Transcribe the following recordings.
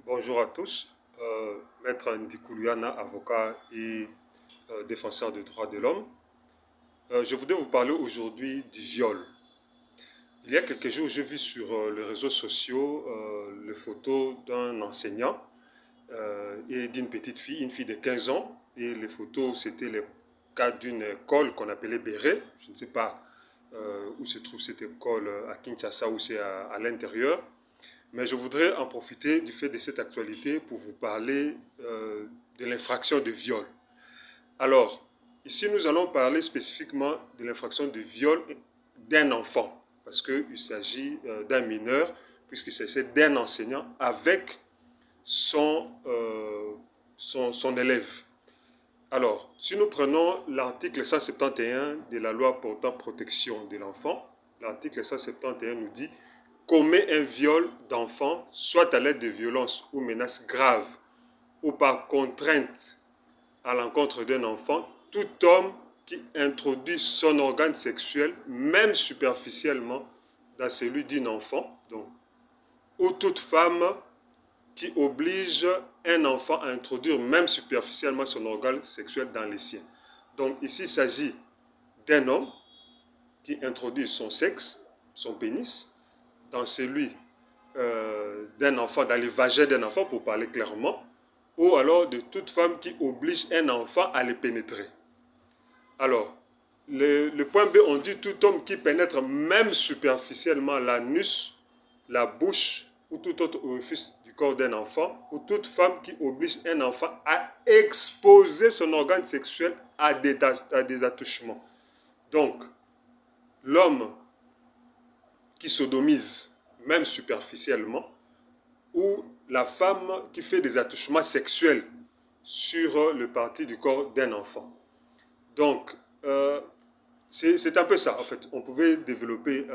Bonjour à tous. Maître Ndikouliana, avocat et défenseur des droits de l'homme. Je voudrais vous parler aujourd'hui du viol. Il y a quelques jours, j'ai vu sur les réseaux sociaux les photos d'un enseignant et d'une petite fille, une fille de 15 ans. Et les photos, c'était le cas d'une école qu'on appelait Béret. Je ne sais pas où se trouve cette école à Kinshasa ou c'est à l'intérieur. Mais je voudrais en profiter du fait de cette actualité pour vous parler de l'infraction de viol. Alors, ici, nous allons parler spécifiquement de l'infraction de viol d'un enfant, parce qu'il s'agit d'un mineur, puisqu'il s'agit d'un enseignant avec son élève. Alors, si nous prenons l'article 171 de la loi portant protection de l'enfant, l'article 171 nous dit commet un viol d'enfant, soit à l'aide de violences ou menaces graves, ou par contrainte à l'encontre d'un enfant, tout homme qui introduit son organe sexuel, même superficiellement, dans celui d'un enfant, donc, ou toute femme qui oblige un enfant à introduire même superficiellement son organe sexuel dans les siens. Donc ici, il s'agit d'un homme qui introduit son sexe, son pénis, dans celui d'un enfant, dans le vagin d'un enfant, pour parler clairement, ou alors de toute femme qui oblige un enfant à le pénétrer. Alors, le point B, on dit tout homme qui pénètre même superficiellement l'anus, la bouche ou tout autre orifice du corps d'un enfant, ou toute femme qui oblige un enfant à exposer son organe sexuel à des attouchements. Donc, l'homme qui sodomise, même superficiellement, ou la femme qui fait des attouchements sexuels sur le parti du corps d'un enfant. Donc, c'est un peu ça, en fait. On pouvait développer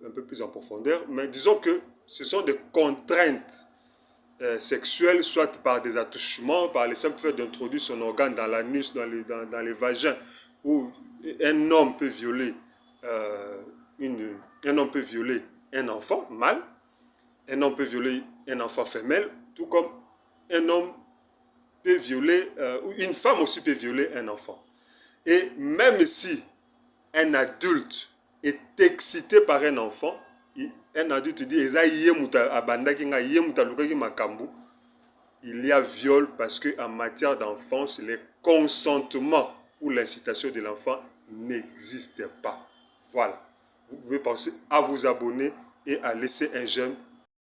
un peu plus en profondeur, mais disons que ce sont des contraintes sexuelles, soit par des attouchements, par le simple fait d'introduire son organe dans l'anus, dans les vagins, où un homme peut violer un enfant mâle, un homme peut violer un enfant femelle, tout comme un homme peut violer, ou une femme aussi peut violer un enfant. Et même si un adulte est excité par un enfant, un adulte dit il y a viol parce qu'en matière d'enfance, le consentement ou l'incitation de l'enfant n'existe pas. Voilà. Vous pouvez penser à vous abonner et à laisser un j'aime